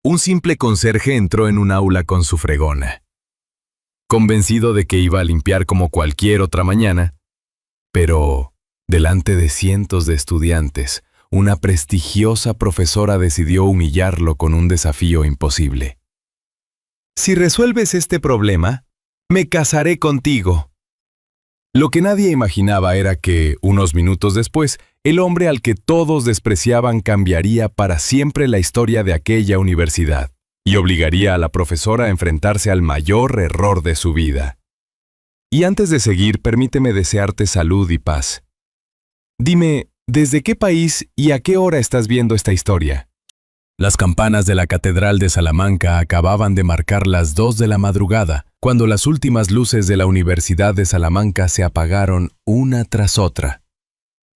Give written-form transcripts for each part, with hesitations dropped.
un simple conserje entró en un aula con su fregona, convencido de que iba a limpiar como cualquier otra mañana, pero delante de cientos de estudiantes, una prestigiosa profesora decidió humillarlo con un desafío imposible. «Si resuelves este problema, me casaré contigo». Lo que nadie imaginaba era que, unos minutos después, el hombre al que todos despreciaban cambiaría para siempre la historia de aquella universidad y obligaría a la profesora a enfrentarse al mayor error de su vida. Y antes de seguir, permíteme desearte salud y paz. Dime, ¿desde qué país y a qué hora estás viendo esta historia? Las campanas de la Catedral de Salamanca acababan de marcar las 2 de la madrugada, cuando las últimas luces de la Universidad de Salamanca se apagaron una tras otra.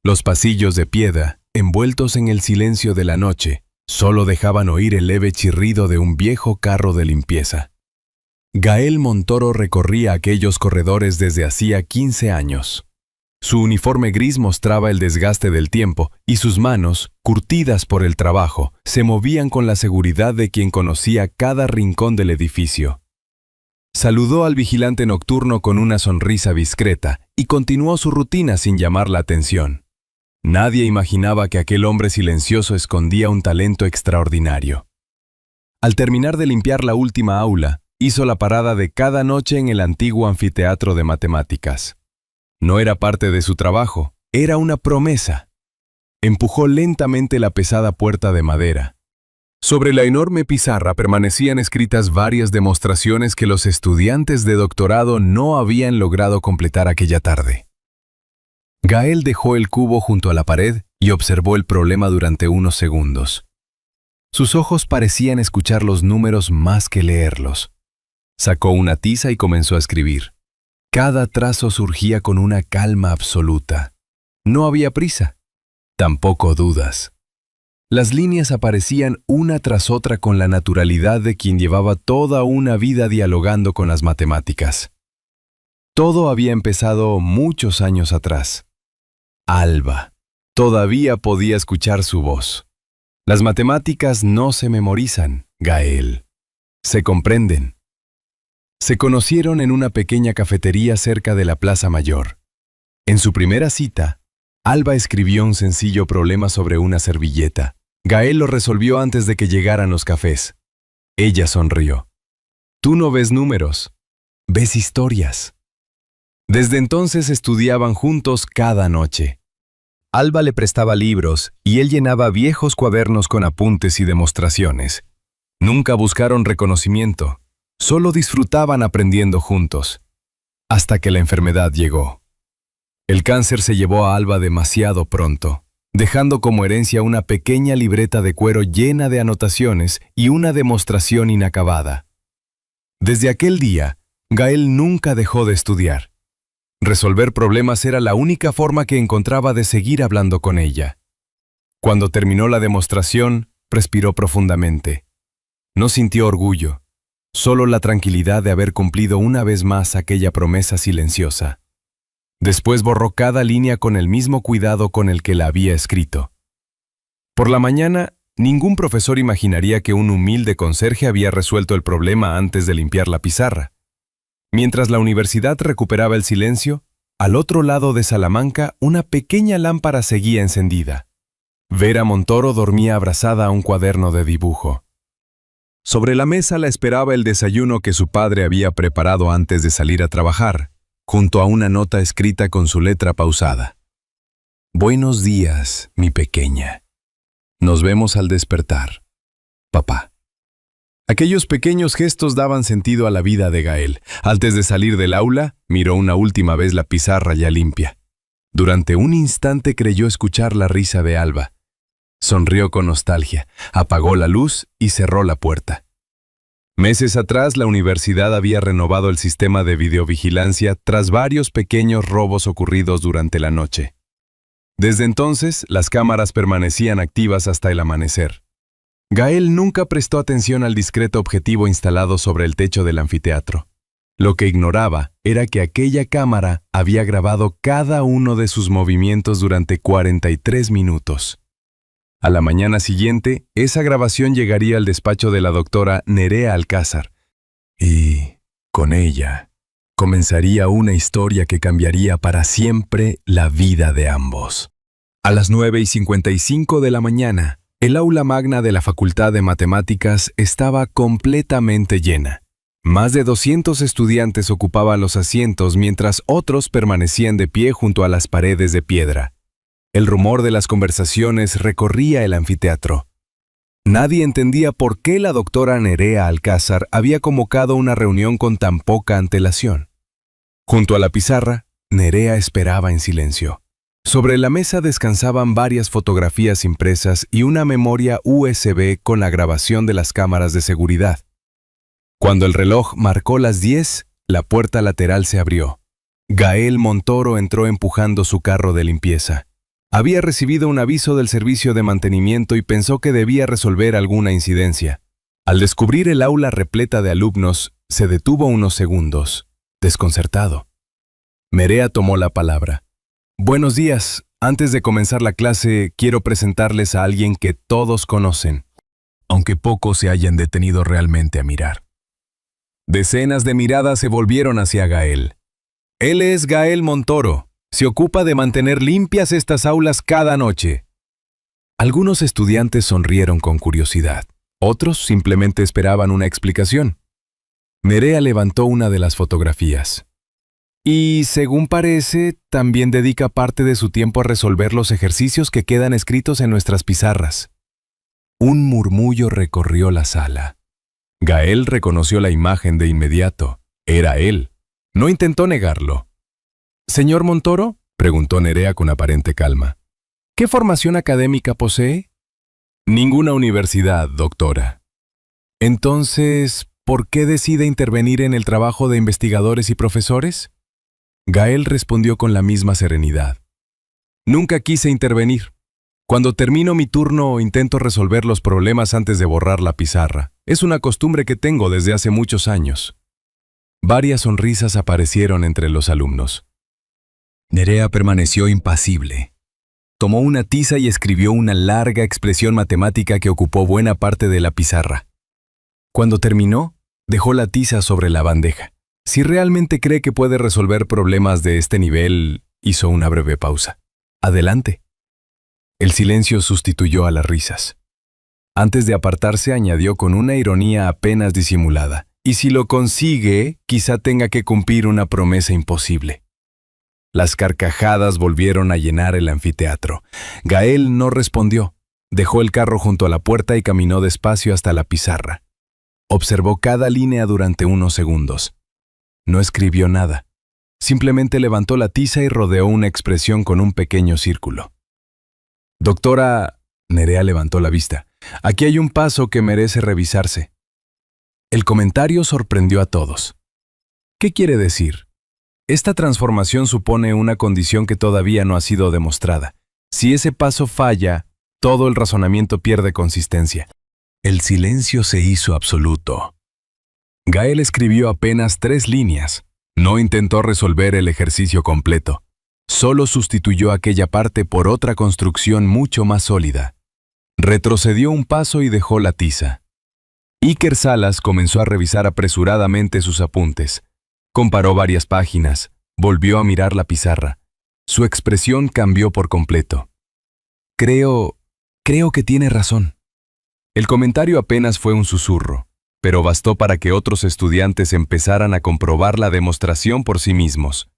Los pasillos de piedra, envueltos en el silencio de la noche, solo dejaban oír el leve chirrido de un viejo carro de limpieza. Gael Montoro recorría aquellos corredores desde hacía 15 años. Su uniforme gris mostraba el desgaste del tiempo y sus manos, curtidas por el trabajo, se movían con la seguridad de quien conocía cada rincón del edificio. Saludó al vigilante nocturno con una sonrisa discreta y continuó su rutina sin llamar la atención. Nadie imaginaba que aquel hombre silencioso escondía un talento extraordinario. Al terminar de limpiar la última aula, hizo la parada de cada noche en el antiguo anfiteatro de matemáticas. No era parte de su trabajo, era una promesa. Empujó lentamente la pesada puerta de madera. Sobre la enorme pizarra permanecían escritas varias demostraciones que los estudiantes de doctorado no habían logrado completar aquella tarde. Gael dejó el cubo junto a la pared y observó el problema durante unos segundos. Sus ojos parecían escuchar los números más que leerlos. Sacó una tiza y comenzó a escribir. Cada trazo surgía con una calma absoluta. No había prisa, tampoco dudas. Las líneas aparecían una tras otra con la naturalidad de quien llevaba toda una vida dialogando con las matemáticas. Todo había empezado muchos años atrás. Alba. Todavía podía escuchar su voz. Las matemáticas no se memorizan, Gael. Se comprenden. Se conocieron en una pequeña cafetería cerca de la Plaza Mayor. En su primera cita, Alba escribió un sencillo problema sobre una servilleta. Gael lo resolvió antes de que llegaran los cafés. Ella sonrió. Tú no ves números, ves historias. Desde entonces estudiaban juntos cada noche. Alba le prestaba libros y él llenaba viejos cuadernos con apuntes y demostraciones. Nunca buscaron reconocimiento. Solo disfrutaban aprendiendo juntos, hasta que la enfermedad llegó. El cáncer se llevó a Alba demasiado pronto, dejando como herencia una pequeña libreta de cuero llena de anotaciones y una demostración inacabada. Desde aquel día, Gael nunca dejó de estudiar. Resolver problemas era la única forma que encontraba de seguir hablando con ella. Cuando terminó la demostración, respiró profundamente. No sintió orgullo. Solo la tranquilidad de haber cumplido una vez más aquella promesa silenciosa. Después borró cada línea con el mismo cuidado con el que la había escrito. Por la mañana, ningún profesor imaginaría que un humilde conserje había resuelto el problema antes de limpiar la pizarra. Mientras la universidad recuperaba el silencio, al otro lado de Salamanca una pequeña lámpara seguía encendida. Vera Montoro dormía abrazada a un cuaderno de dibujo. Sobre la mesa la esperaba el desayuno que su padre había preparado antes de salir a trabajar, junto a una nota escrita con su letra pausada. Buenos días, mi pequeña. Nos vemos al despertar. Papá. Aquellos pequeños gestos daban sentido a la vida de Gael. Antes de salir del aula, miró una última vez la pizarra ya limpia. Durante un instante creyó escuchar la risa de Alba. Sonrió con nostalgia, apagó la luz y cerró la puerta. Meses atrás, la universidad había renovado el sistema de videovigilancia tras varios pequeños robos ocurridos durante la noche. Desde entonces, las cámaras permanecían activas hasta el amanecer. Gael nunca prestó atención al discreto objetivo instalado sobre el techo del anfiteatro. Lo que ignoraba era que aquella cámara había grabado cada uno de sus movimientos durante 43 minutos. A la mañana siguiente, esa grabación llegaría al despacho de la doctora Nerea Alcázar. Y, con ella, comenzaría una historia que cambiaría para siempre la vida de ambos. A las 9:55 de la mañana, el aula magna de la Facultad de Matemáticas estaba completamente llena. Más de 200 estudiantes ocupaban los asientos mientras otros permanecían de pie junto a las paredes de piedra. El rumor de las conversaciones recorría el anfiteatro. Nadie entendía por qué la doctora Nerea Alcázar había convocado una reunión con tan poca antelación. Junto a la pizarra, Nerea esperaba en silencio. Sobre la mesa descansaban varias fotografías impresas y una memoria USB con la grabación de las cámaras de seguridad. Cuando el reloj marcó las 10, la puerta lateral se abrió. Gael Montoro entró empujando su carro de limpieza. Había recibido un aviso del servicio de mantenimiento y pensó que debía resolver alguna incidencia. Al descubrir el aula repleta de alumnos, se detuvo unos segundos, desconcertado. Nerea tomó la palabra. Buenos días. Antes de comenzar la clase, quiero presentarles a alguien que todos conocen, aunque pocos se hayan detenido realmente a mirar. Decenas de miradas se volvieron hacia Gael. Él es Gael Montoro. Se ocupa de mantener limpias estas aulas cada noche. Algunos estudiantes sonrieron con curiosidad. Otros simplemente esperaban una explicación. Nerea levantó una de las fotografías. Y, según parece, también dedica parte de su tiempo a resolver los ejercicios que quedan escritos en nuestras pizarras. Un murmullo recorrió la sala. Gael reconoció la imagen de inmediato. Era él. No intentó negarlo. «¿Señor Montoro?», preguntó Nerea con aparente calma. «¿Qué formación académica posee?» «Ninguna universidad, doctora». «Entonces, ¿por qué decide intervenir en el trabajo de investigadores y profesores?» Gael respondió con la misma serenidad. «Nunca quise intervenir. Cuando termino mi turno intento resolver los problemas antes de borrar la pizarra. Es una costumbre que tengo desde hace muchos años». Varias sonrisas aparecieron entre los alumnos. Nerea permaneció impasible. Tomó una tiza y escribió una larga expresión matemática que ocupó buena parte de la pizarra. Cuando terminó, dejó la tiza sobre la bandeja. Si realmente cree que puede resolver problemas de este nivel, hizo una breve pausa. «Adelante». El silencio sustituyó a las risas. Antes de apartarse, añadió con una ironía apenas disimulada. «Y si lo consigue, quizá tenga que cumplir una promesa imposible». Las carcajadas volvieron a llenar el anfiteatro. Gael no respondió. Dejó el carro junto a la puerta y caminó despacio hasta la pizarra. Observó cada línea durante unos segundos. No escribió nada. Simplemente levantó la tiza y rodeó una expresión con un pequeño círculo. «Doctora», Nerea levantó la vista, «aquí hay un paso que merece revisarse». El comentario sorprendió a todos. ¿Qué quiere decir? Esta transformación supone una condición que todavía no ha sido demostrada. Si ese paso falla, todo el razonamiento pierde consistencia. El silencio se hizo absoluto. Gael escribió apenas 3 líneas. No intentó resolver el ejercicio completo. Solo sustituyó aquella parte por otra construcción mucho más sólida. Retrocedió un paso y dejó la tiza. Iker Salas comenzó a revisar apresuradamente sus apuntes. Comparó varias páginas, volvió a mirar la pizarra. Su expresión cambió por completo. Creo que tiene razón». El comentario apenas fue un susurro, pero bastó para que otros estudiantes empezaran a comprobar la demostración por sí mismos.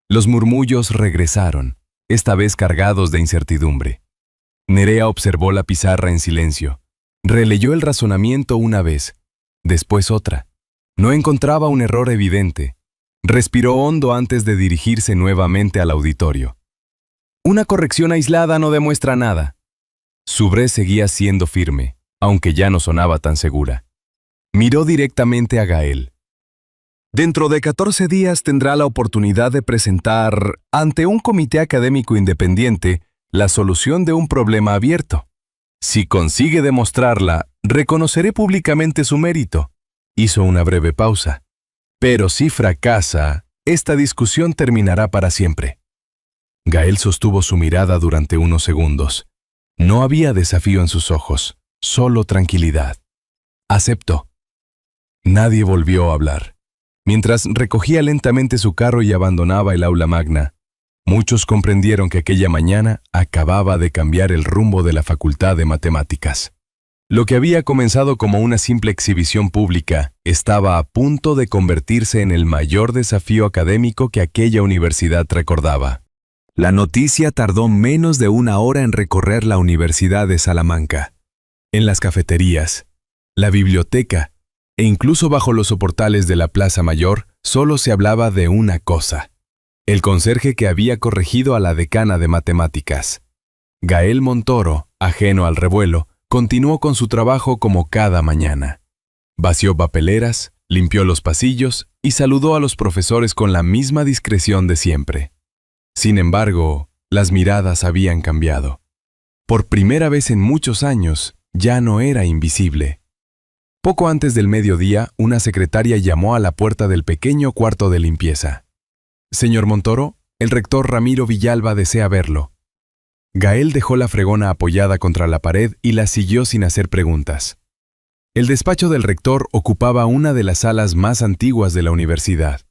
Los murmullos regresaron, esta vez cargados de incertidumbre. Nerea observó la pizarra en silencio. Releyó el razonamiento una vez, después otra. No encontraba un error evidente. Respiró hondo antes de dirigirse nuevamente al auditorio. «Una corrección aislada no demuestra nada». Su voz seguía siendo firme, aunque ya no sonaba tan segura. Miró directamente a Gael. «Dentro de 14 días tendrá la oportunidad de presentar, ante un comité académico independiente, la solución de un problema abierto. Si consigue demostrarla, reconoceré públicamente su mérito». Hizo una breve pausa. «Pero si fracasa, esta discusión terminará para siempre». Gael sostuvo su mirada durante unos segundos. No había desafío en sus ojos, solo tranquilidad. Aceptó. Nadie volvió a hablar. Mientras recogía lentamente su carro y abandonaba el aula magna, muchos comprendieron que aquella mañana acababa de cambiar el rumbo de la Facultad de Matemáticas. Lo que había comenzado como una simple exhibición pública estaba a punto de convertirse en el mayor desafío académico que aquella universidad recordaba. La noticia tardó menos de una hora en recorrer la Universidad de Salamanca. En las cafeterías, la biblioteca e incluso bajo los soportales de la Plaza Mayor solo se hablaba de una cosa: el conserje que había corregido a la decana de matemáticas. Gael Montoro, ajeno al revuelo, continuó con su trabajo como cada mañana. Vació papeleras, limpió los pasillos y saludó a los profesores con la misma discreción de siempre. Sin embargo, las miradas habían cambiado. Por primera vez en muchos años, ya no era invisible. Poco antes del mediodía, una secretaria llamó a la puerta del pequeño cuarto de limpieza. «Señor Montoro, el rector Ramiro Villalba desea verlo». Gael dejó la fregona apoyada contra la pared y la siguió sin hacer preguntas. El despacho del rector ocupaba una de las salas más antiguas de la universidad.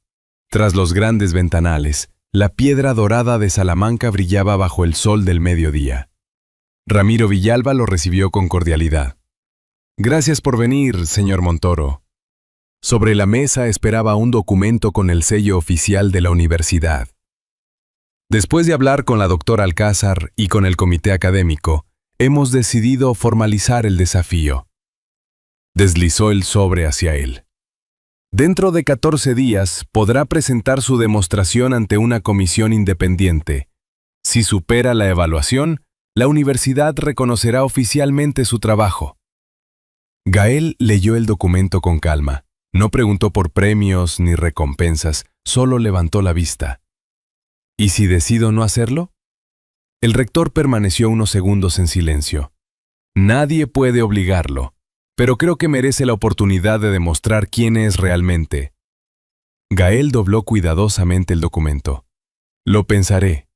Tras los grandes ventanales, la piedra dorada de Salamanca brillaba bajo el sol del mediodía. Ramiro Villalba lo recibió con cordialidad. «Gracias por venir, señor Montoro». Sobre la mesa esperaba un documento con el sello oficial de la universidad. Después de hablar con la doctora Alcázar y con el comité académico, hemos decidido formalizar el desafío. Deslizó el sobre hacia él. Dentro de 14 días podrá presentar su demostración ante una comisión independiente. Si supera la evaluación, la universidad reconocerá oficialmente su trabajo. Gael leyó el documento con calma. No preguntó por premios ni recompensas, solo levantó la vista. ¿Y si decido no hacerlo? El rector permaneció unos segundos en silencio. Nadie puede obligarlo, pero creo que merece la oportunidad de demostrar quién es realmente. Gael dobló cuidadosamente el documento. Lo pensaré.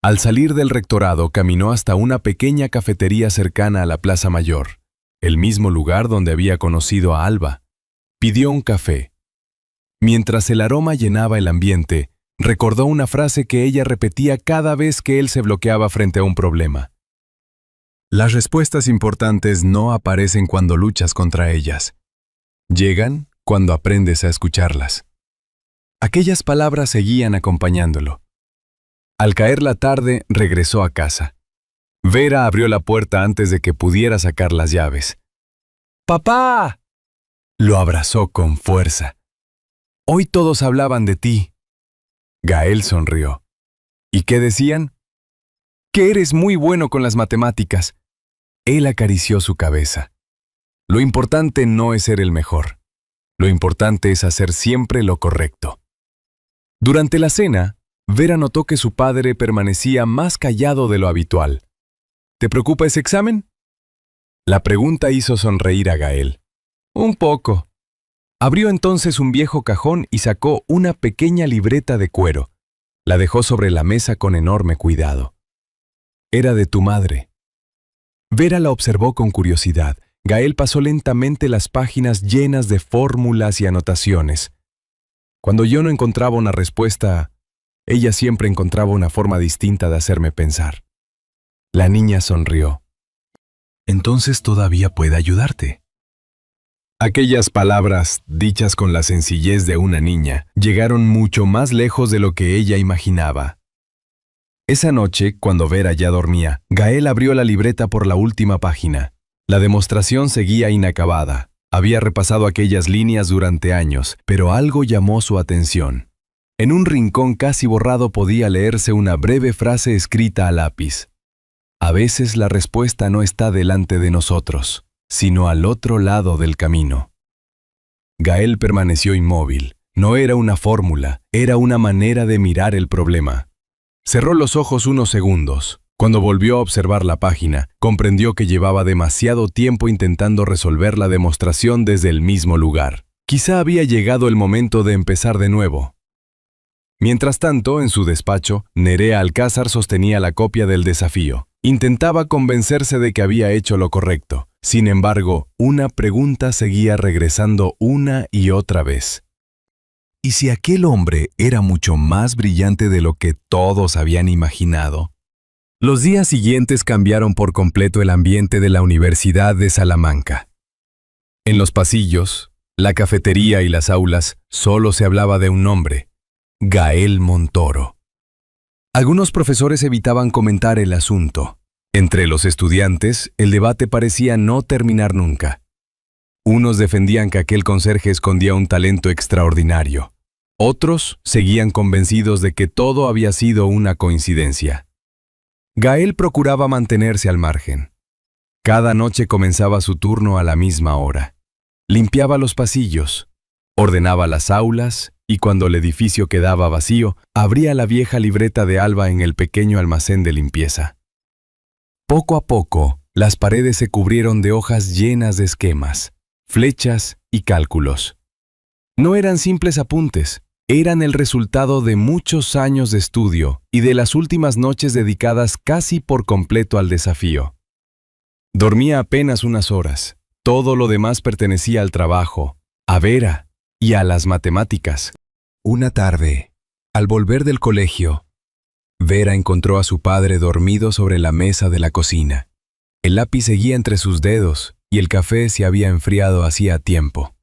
Al salir del rectorado, caminó hasta una pequeña cafetería cercana a la Plaza Mayor, el mismo lugar donde había conocido a Alba. Pidió un café. Mientras el aroma llenaba el ambiente, recordó una frase que ella repetía cada vez que él se bloqueaba frente a un problema. Las respuestas importantes no aparecen cuando luchas contra ellas. Llegan cuando aprendes a escucharlas. Aquellas palabras seguían acompañándolo. Al caer la tarde, regresó a casa. Vera abrió la puerta antes de que pudiera sacar las llaves. ¡Papá!, lo abrazó con fuerza. «Hoy todos hablaban de ti». Gael sonrió. «¿Y qué decían?» «Que eres muy bueno con las matemáticas». Él acarició su cabeza. «Lo importante no es ser el mejor. Lo importante es hacer siempre lo correcto». Durante la cena, Vera notó que su padre permanecía más callado de lo habitual. «¿Te preocupa ese examen?». La pregunta hizo sonreír a Gael. «Un poco». Abrió entonces un viejo cajón y sacó una pequeña libreta de cuero. La dejó sobre la mesa con enorme cuidado. «Era de tu madre». Vera la observó con curiosidad. Gael pasó lentamente las páginas llenas de fórmulas y anotaciones. Cuando yo no encontraba una respuesta, ella siempre encontraba una forma distinta de hacerme pensar. La niña sonrió. «Entonces todavía puede ayudarte». Aquellas palabras, dichas con la sencillez de una niña, llegaron mucho más lejos de lo que ella imaginaba. Esa noche, cuando Vera ya dormía, Gael abrió la libreta por la última página. La demostración seguía inacabada. Había repasado aquellas líneas durante años, pero algo llamó su atención. En un rincón casi borrado podía leerse una breve frase escrita a lápiz. «A veces la respuesta no está delante de nosotros, sino al otro lado del camino». Gael permaneció inmóvil. No era una fórmula, era una manera de mirar el problema. Cerró los ojos unos segundos. Cuando volvió a observar la página, comprendió que llevaba demasiado tiempo intentando resolver la demostración desde el mismo lugar. Quizá había llegado el momento de empezar de nuevo. Mientras tanto, en su despacho, Nerea Alcázar sostenía la copia del desafío. Intentaba convencerse de que había hecho lo correcto. Sin embargo, una pregunta seguía regresando una y otra vez. ¿Y si aquel hombre era mucho más brillante de lo que todos habían imaginado? Los días siguientes cambiaron por completo el ambiente de la Universidad de Salamanca. En los pasillos, la cafetería y las aulas solo se hablaba de un nombre: Gael Montoro. Algunos profesores evitaban comentar el asunto. Entre los estudiantes, el debate parecía no terminar nunca. Unos defendían que aquel conserje escondía un talento extraordinario. Otros seguían convencidos de que todo había sido una coincidencia. Gael procuraba mantenerse al margen. Cada noche comenzaba su turno a la misma hora. Limpiaba los pasillos, ordenaba las aulas y cuando el edificio quedaba vacío, abría la vieja libreta de Alba en el pequeño almacén de limpieza. Poco a poco, las paredes se cubrieron de hojas llenas de esquemas, flechas y cálculos. No eran simples apuntes, eran el resultado de muchos años de estudio y de las últimas noches dedicadas casi por completo al desafío. Dormía apenas unas horas. Todo lo demás pertenecía al trabajo, a Vera y a las matemáticas. Una tarde, al volver del colegio, Vera encontró a su padre dormido sobre la mesa de la cocina. El lápiz seguía entre sus dedos y el café se había enfriado hacía tiempo.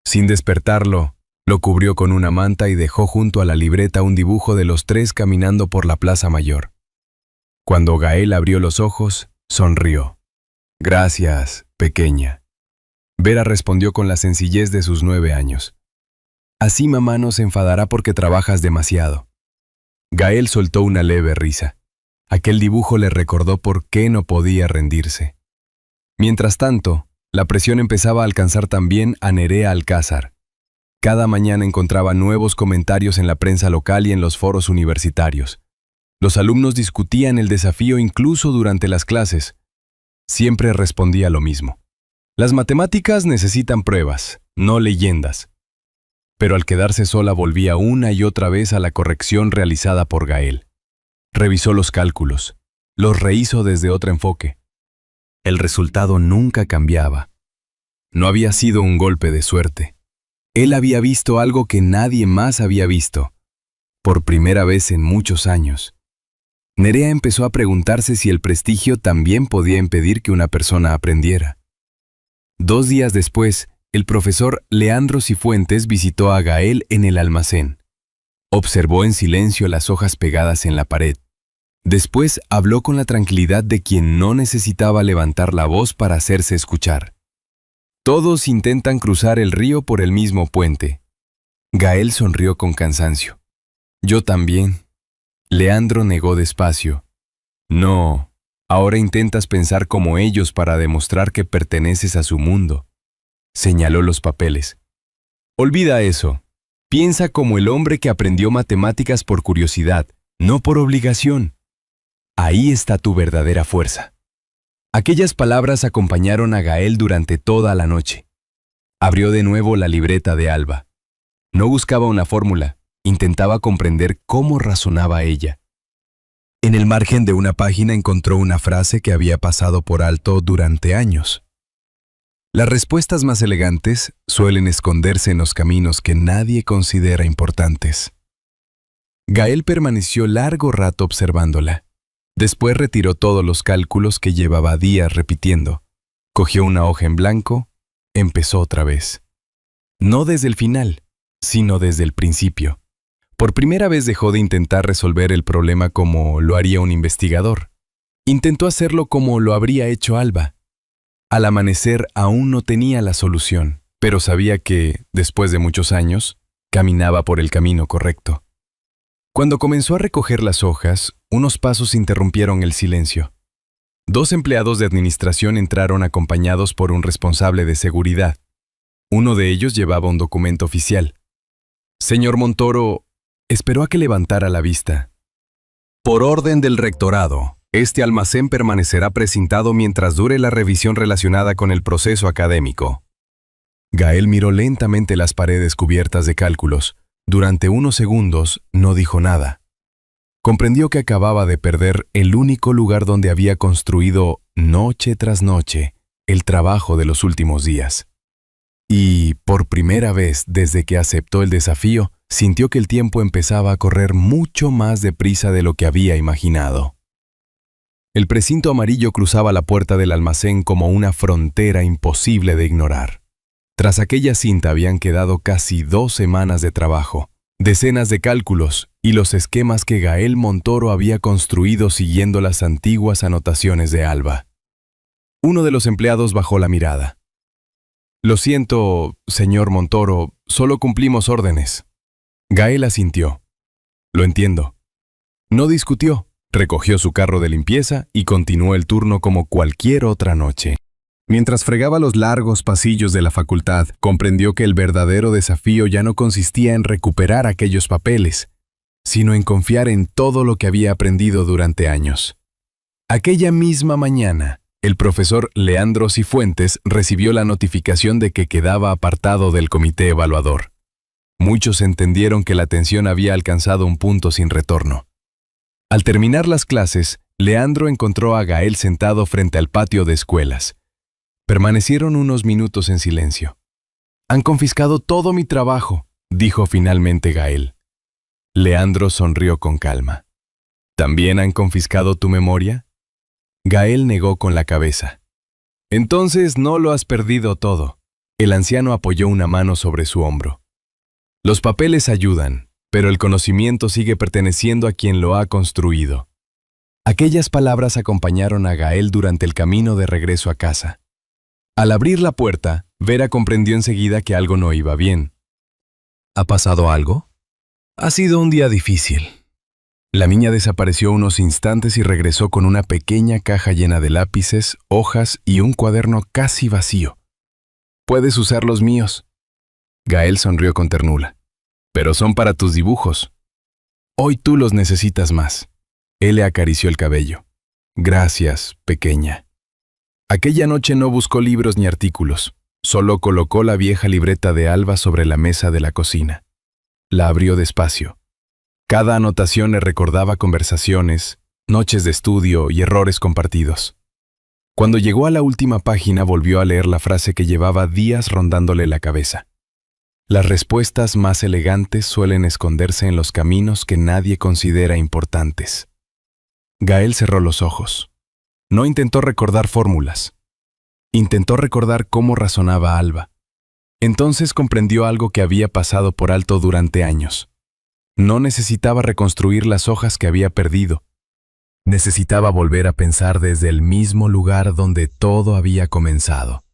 Sin despertarlo, lo cubrió con una manta y dejó junto a la libreta un dibujo de los tres caminando por la Plaza Mayor. Cuando Gael abrió los ojos, sonrió. «Gracias, pequeña». Vera respondió con la sencillez de sus 9 años. «Así mamá no se enfadará porque trabajas demasiado». Gael soltó una leve risa. Aquel dibujo le recordó por qué no podía rendirse. Mientras tanto, la presión empezaba a alcanzar también a Nerea Alcázar. Cada mañana encontraba nuevos comentarios en la prensa local y en los foros universitarios. Los alumnos discutían el desafío incluso durante las clases. Siempre respondía lo mismo. Las matemáticas necesitan pruebas, no leyendas. Pero al quedarse sola volvía una y otra vez a la corrección realizada por Gael. Revisó los cálculos, los rehizo desde otro enfoque. El resultado nunca cambiaba. No había sido un golpe de suerte. Él había visto algo que nadie más había visto, por primera vez en muchos años. Nerea empezó a preguntarse si el prestigio también podía impedir que una persona aprendiera. 2 días después, el profesor Leandro Cifuentes visitó a Gael en el almacén. Observó en silencio las hojas pegadas en la pared. Después habló con la tranquilidad de quien no necesitaba levantar la voz para hacerse escuchar. Todos intentan cruzar el río por el mismo puente. Gael sonrió con cansancio. Yo también. Leandro negó despacio. No, ahora intentas pensar como ellos para demostrar que perteneces a su mundo. Señaló los papeles. Olvida eso. Piensa como el hombre que aprendió matemáticas por curiosidad, no por obligación. Ahí está tu verdadera fuerza. Aquellas palabras acompañaron a Gael durante toda la noche. Abrió de nuevo la libreta de Alba. No buscaba una fórmula, intentaba comprender cómo razonaba ella. En el margen de una página encontró una frase que había pasado por alto durante años. Las respuestas más elegantes suelen esconderse en los caminos que nadie considera importantes. Gael permaneció largo rato observándola. Después retiró todos los cálculos que llevaba días repitiendo. Cogió una hoja en blanco, empezó otra vez. No desde el final, sino desde el principio. Por primera vez dejó de intentar resolver el problema como lo haría un investigador. Intentó hacerlo como lo habría hecho Alba. Al amanecer aún no tenía la solución, pero sabía que, después de muchos años, caminaba por el camino correcto. Cuando comenzó a recoger las hojas, unos pasos interrumpieron el silencio. 2 empleados de administración entraron acompañados por un responsable de seguridad. Uno de ellos llevaba un documento oficial. Señor Montoro, esperó a que levantara la vista. Por orden del rectorado, este almacén permanecerá precintado mientras dure la revisión relacionada con el proceso académico. Gael miró lentamente las paredes cubiertas de cálculos. Durante unos segundos no dijo nada. Comprendió que acababa de perder el único lugar donde había construido, noche tras noche, el trabajo de los últimos días. Y, por primera vez desde que aceptó el desafío, sintió que el tiempo empezaba a correr mucho más deprisa de lo que había imaginado. El precinto amarillo cruzaba la puerta del almacén como una frontera imposible de ignorar. Tras aquella cinta habían quedado casi 2 semanas de trabajo, decenas de cálculos y los esquemas que Gael Montoro había construido siguiendo las antiguas anotaciones de Alba. Uno de los empleados bajó la mirada. «Lo siento, señor Montoro, solo cumplimos órdenes». Gael asintió. «Lo entiendo». No discutió, recogió su carro de limpieza y continuó el turno como cualquier otra noche. Mientras fregaba los largos pasillos de la facultad, comprendió que el verdadero desafío ya no consistía en recuperar aquellos papeles, sino en confiar en todo lo que había aprendido durante años. Aquella misma mañana, el profesor Leandro Cifuentes recibió la notificación de que quedaba apartado del comité evaluador. Muchos entendieron que la tensión había alcanzado un punto sin retorno. Al terminar las clases, Leandro encontró a Gael sentado frente al patio de escuelas. Permanecieron unos minutos en silencio. «Han confiscado todo mi trabajo», dijo finalmente Gael. Leandro sonrió con calma. «¿También han confiscado tu memoria?» Gael negó con la cabeza. «Entonces no lo has perdido todo». El anciano apoyó una mano sobre su hombro. «Los papeles ayudan, pero el conocimiento sigue perteneciendo a quien lo ha construido». Aquellas palabras acompañaron a Gael durante el camino de regreso a casa. Al abrir la puerta, Vera comprendió enseguida que algo no iba bien. «¿Ha pasado algo?» «Ha sido un día difícil». La niña desapareció unos instantes y regresó con una pequeña caja llena de lápices, hojas y un cuaderno casi vacío. «Puedes usar los míos». Gael sonrió con ternura. «Pero son para tus dibujos. Hoy tú los necesitas más». Él le acarició el cabello. «Gracias, pequeña». Aquella noche no buscó libros ni artículos, solo colocó la vieja libreta de Alba sobre la mesa de la cocina. La abrió despacio. Cada anotación le recordaba conversaciones, noches de estudio y errores compartidos. Cuando llegó a la última página volvió a leer la frase que llevaba días rondándole la cabeza. Las respuestas más elegantes suelen esconderse en los caminos que nadie considera importantes. Gael cerró los ojos. No intentó recordar fórmulas. Intentó recordar cómo razonaba Alba. Entonces comprendió algo que había pasado por alto durante años. No necesitaba reconstruir las hojas que había perdido. Necesitaba volver a pensar desde el mismo lugar donde todo había comenzado.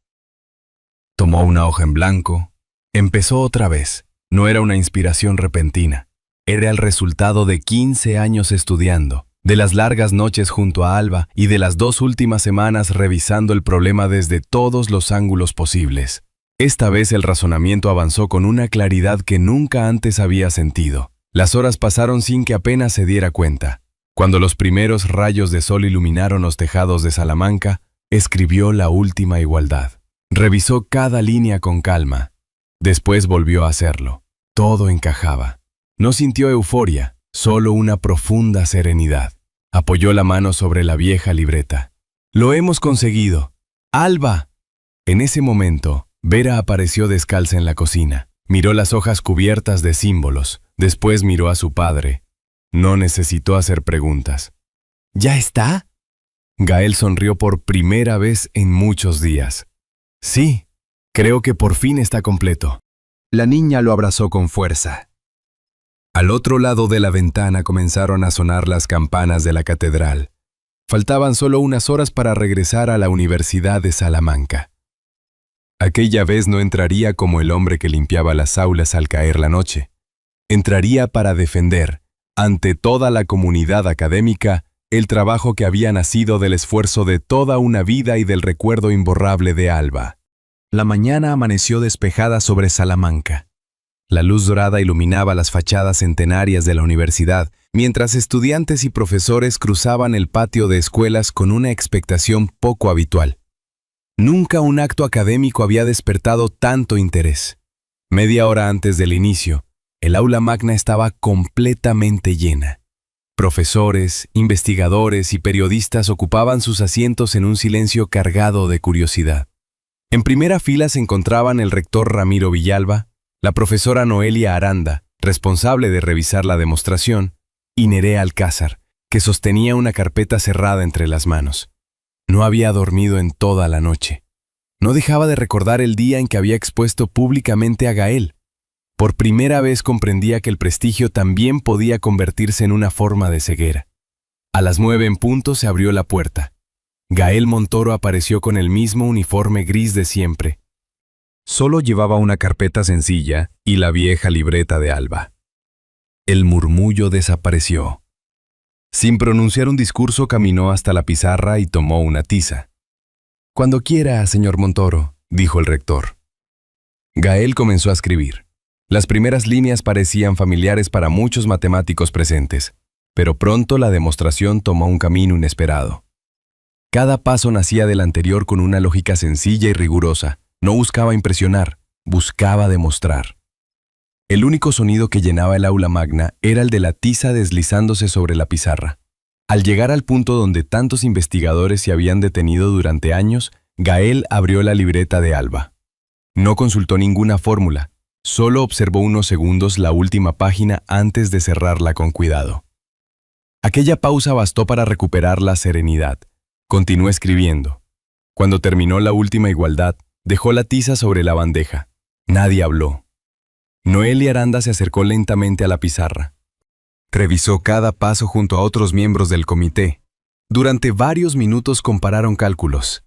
Tomó una hoja en blanco. Empezó otra vez. No era una inspiración repentina. Era el resultado de 15 años estudiando, de las largas noches junto a Alba y de las 2 últimas semanas revisando el problema desde todos los ángulos posibles. Esta vez el razonamiento avanzó con una claridad que nunca antes había sentido. Las horas pasaron sin que apenas se diera cuenta. Cuando los primeros rayos de sol iluminaron los tejados de Salamanca, escribió la última igualdad. Revisó cada línea con calma. Después volvió a hacerlo. Todo encajaba. No sintió euforia, solo una profunda serenidad. Apoyó la mano sobre la vieja libreta. «Lo hemos conseguido. ¡Alba!». En ese momento, Vera apareció descalza en la cocina. Miró las hojas cubiertas de símbolos. Después miró a su padre. No necesitó hacer preguntas. «¿Ya está?». Gael sonrió por primera vez en muchos días. «Sí, creo que por fin está completo». La niña lo abrazó con fuerza. Al otro lado de la ventana comenzaron a sonar las campanas de la catedral. Faltaban solo unas horas para regresar a la Universidad de Salamanca. Aquella vez no entraría como el hombre que limpiaba las aulas al caer la noche. Entraría para defender, ante toda la comunidad académica, el trabajo que había nacido del esfuerzo de toda una vida y del recuerdo imborrable de Alba. La mañana amaneció despejada sobre Salamanca. La luz dorada iluminaba las fachadas centenarias de la universidad, mientras estudiantes y profesores cruzaban el patio de escuelas con una expectación poco habitual. Nunca un acto académico había despertado tanto interés. Media hora antes del inicio, El aula magna estaba completamente llena. Profesores, investigadores y periodistas ocupaban sus asientos en un silencio cargado de curiosidad. En primera fila se encontraban el rector Ramiro Villalba, la profesora Noelia Aranda, responsable de revisar la demostración, y Nerea Alcázar, que sostenía una carpeta cerrada entre las manos. No había dormido en toda la noche. No dejaba de recordar el día en que había expuesto públicamente a Gael. Por primera vez comprendía que el prestigio también podía convertirse en una forma de ceguera. A las 9 en punto se abrió la puerta. Gael Montoro apareció con el mismo uniforme gris de siempre. Solo llevaba una carpeta sencilla y la vieja libreta de Alba. El murmullo desapareció. Sin pronunciar un discurso, caminó hasta la pizarra y tomó una tiza. «Cuando quiera, señor Montoro», dijo el rector. Gael comenzó a escribir. Las primeras líneas parecían familiares para muchos matemáticos presentes, pero pronto la demostración tomó un camino inesperado. Cada paso nacía del anterior con una lógica sencilla y rigurosa. No buscaba impresionar, buscaba demostrar. El único sonido que llenaba el aula magna era el de la tiza deslizándose sobre la pizarra. Al llegar al punto donde tantos investigadores se habían detenido durante años, Gael abrió la libreta de Alba. No consultó ninguna fórmula, solo observó unos segundos la última página antes de cerrarla con cuidado. Aquella pausa bastó para recuperar la serenidad. Continuó escribiendo. Cuando terminó la última igualdad, dejó la tiza sobre la bandeja. Nadie habló. Noelia Aranda se acercó lentamente a la pizarra. Revisó cada paso junto a otros miembros del comité. Durante varios minutos compararon cálculos.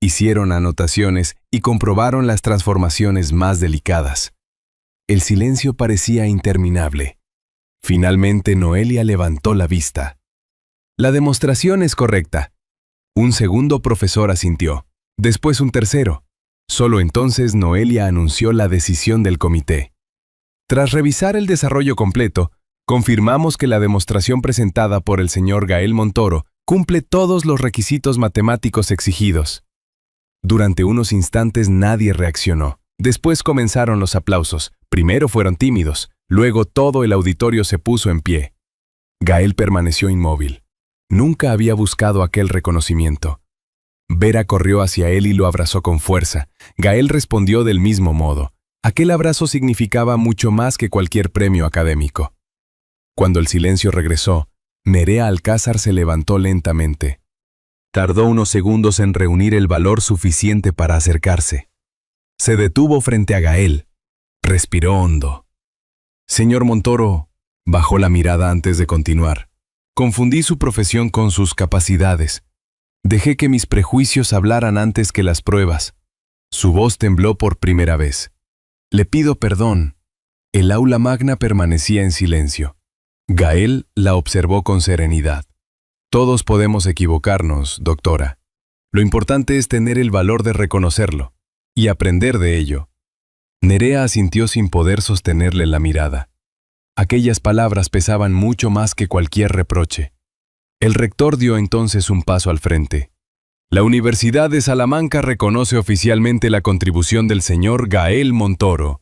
Hicieron anotaciones y comprobaron las transformaciones más delicadas. El silencio parecía interminable. Finalmente Noelia levantó la vista. «La demostración es correcta». Un segundo profesor asintió, después un tercero. Solo entonces Noelia anunció la decisión del comité. Tras revisar el desarrollo completo, confirmamos que la demostración presentada por el señor Gael Montoro cumple todos los requisitos matemáticos exigidos. Durante unos instantes nadie reaccionó. Después comenzaron los aplausos. Primero fueron tímidos, luego todo el auditorio se puso en pie. Gael permaneció inmóvil. Nunca había buscado aquel reconocimiento. Vera corrió hacia él y lo abrazó con fuerza. Gael respondió del mismo modo. Aquel abrazo significaba mucho más que cualquier premio académico. Cuando el silencio regresó, Nerea Alcázar se levantó lentamente. Tardó unos segundos en reunir el valor suficiente para acercarse. Se detuvo frente a Gael. Respiró hondo. «Señor Montoro», bajó la mirada antes de continuar. «Confundí su profesión con sus capacidades. Dejé que mis prejuicios hablaran antes que las pruebas». Su voz tembló por primera vez. «Le pido perdón». El aula magna permanecía en silencio. Gael la observó con serenidad. «Todos podemos equivocarnos, doctora. Lo importante es tener el valor de reconocerlo y aprender de ello». Nerea asintió sin poder sostenerle la mirada. Aquellas palabras pesaban mucho más que cualquier reproche. El rector dio entonces un paso al frente. «La Universidad de Salamanca reconoce oficialmente la contribución del señor Gael Montoro».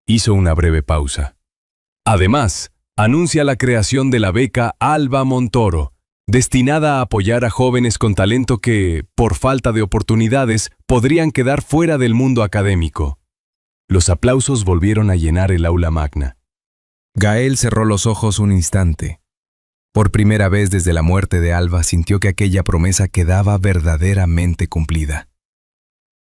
Hizo una breve pausa. «Además, anuncia la creación de la beca Alba Montoro, destinada a apoyar a jóvenes con talento que, por falta de oportunidades, podrían quedar fuera del mundo académico». Los aplausos volvieron a llenar el aula magna. Gael cerró los ojos un instante. Por primera vez desde la muerte de Alba sintió que aquella promesa quedaba verdaderamente cumplida.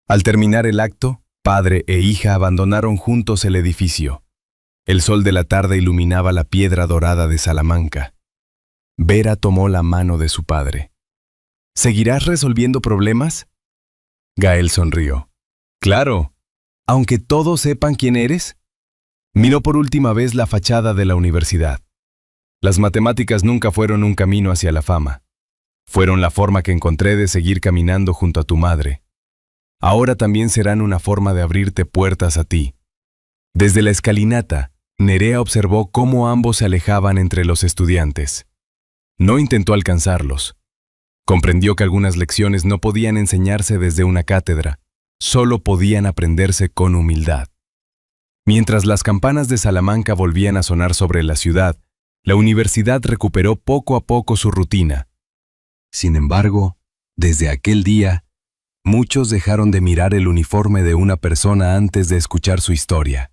Al terminar el acto, padre e hija abandonaron juntos el edificio. El sol de la tarde iluminaba la piedra dorada de Salamanca. Vera tomó la mano de su padre. «¿Seguirás resolviendo problemas?» Gael sonrió. «Claro. Aunque todos sepan quién eres». Miró por última vez la fachada de la universidad. Las matemáticas nunca fueron un camino hacia la fama. Fueron la forma que encontré de seguir caminando junto a tu madre. Ahora también serán una forma de abrirte puertas a ti. Desde la escalinata, Nerea observó cómo ambos se alejaban entre los estudiantes. No intentó alcanzarlos. Comprendió que algunas lecciones no podían enseñarse desde una cátedra, solo podían aprenderse con humildad. Mientras las campanas de Salamanca volvían a sonar sobre la ciudad, la universidad recuperó poco a poco su rutina. Sin embargo, desde aquel día, muchos dejaron de mirar el uniforme de una persona antes de escuchar su historia.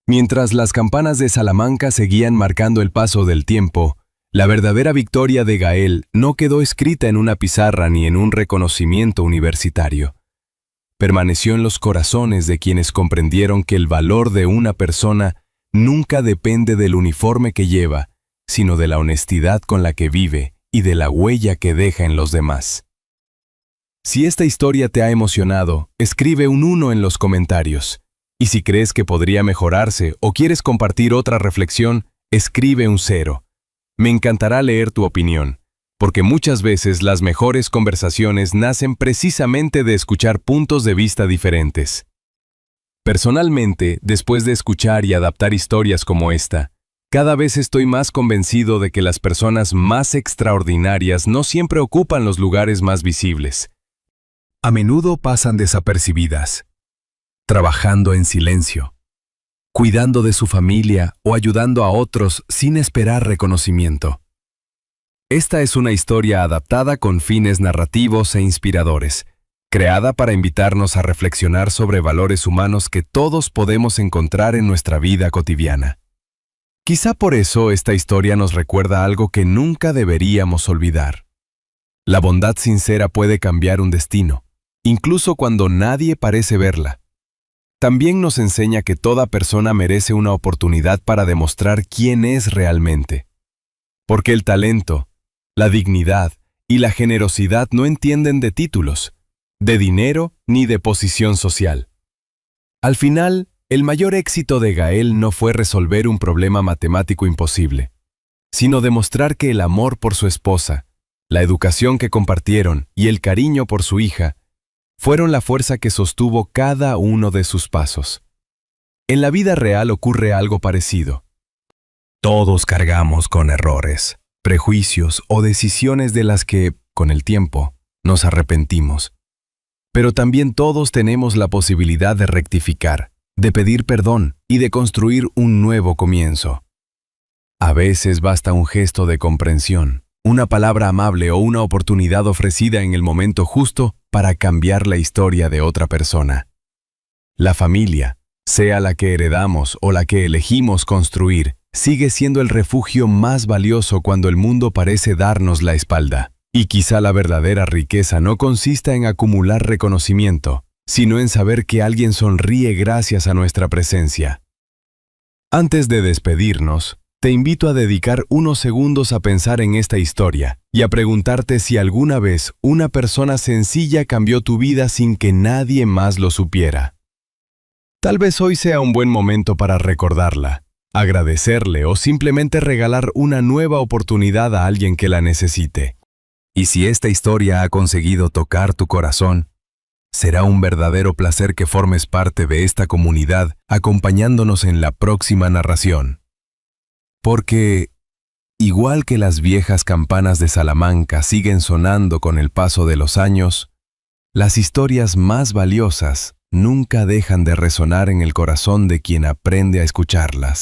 Mientras las campanas de Salamanca seguían marcando el paso del tiempo, la verdadera victoria de Gael no quedó escrita en una pizarra ni en un reconocimiento universitario. Permaneció en los corazones de quienes comprendieron que el valor de una persona nunca depende del uniforme que lleva, sino de la honestidad con la que vive y de la huella que deja en los demás. Si esta historia te ha emocionado, escribe un 1 en los comentarios. Y si crees que podría mejorarse o quieres compartir otra reflexión, escribe un 0. Me encantará leer tu opinión, porque muchas veces las mejores conversaciones nacen precisamente de escuchar puntos de vista diferentes. Personalmente, después de escuchar y adaptar historias como esta, cada vez estoy más convencido de que las personas más extraordinarias no siempre ocupan los lugares más visibles. A menudo pasan desapercibidas, trabajando en silencio, cuidando de su familia o ayudando a otros sin esperar reconocimiento. Esta es una historia adaptada con fines narrativos e inspiradores, creada para invitarnos a reflexionar sobre valores humanos que todos podemos encontrar en nuestra vida cotidiana. Quizá por eso esta historia nos recuerda algo que nunca deberíamos olvidar. La bondad sincera puede cambiar un destino, incluso cuando nadie parece verla. También nos enseña que toda persona merece una oportunidad para demostrar quién es realmente. Porque el talento, la dignidad y la generosidad no entienden de títulos, de dinero ni de posición social. Al final, el mayor éxito de Gael no fue resolver un problema matemático imposible, sino demostrar que el amor por su esposa, la educación que compartieron y el cariño por su hija fueron la fuerza que sostuvo cada uno de sus pasos. En la vida real ocurre algo parecido. Todos cargamos con errores, prejuicios o decisiones de las que, con el tiempo, nos arrepentimos. Pero también todos tenemos la posibilidad de rectificar, de pedir perdón y de construir un nuevo comienzo. A veces basta un gesto de comprensión, una palabra amable o una oportunidad ofrecida en el momento justo para cambiar la historia de otra persona. La familia, sea la que heredamos o la que elegimos construir, sigue siendo el refugio más valioso cuando el mundo parece darnos la espalda. Y quizá la verdadera riqueza no consista en acumular reconocimiento, sino en saber que alguien sonríe gracias a nuestra presencia. Antes de despedirnos, te invito a dedicar unos segundos a pensar en esta historia y a preguntarte si alguna vez una persona sencilla cambió tu vida sin que nadie más lo supiera. Tal vez hoy sea un buen momento para recordarla, agradecerle o simplemente regalar una nueva oportunidad a alguien que la necesite. Y si esta historia ha conseguido tocar tu corazón, será un verdadero placer que formes parte de esta comunidad acompañándonos en la próxima narración. Porque, igual que las viejas campanas de Salamanca siguen sonando con el paso de los años, las historias más valiosas nunca dejan de resonar en el corazón de quien aprende a escucharlas.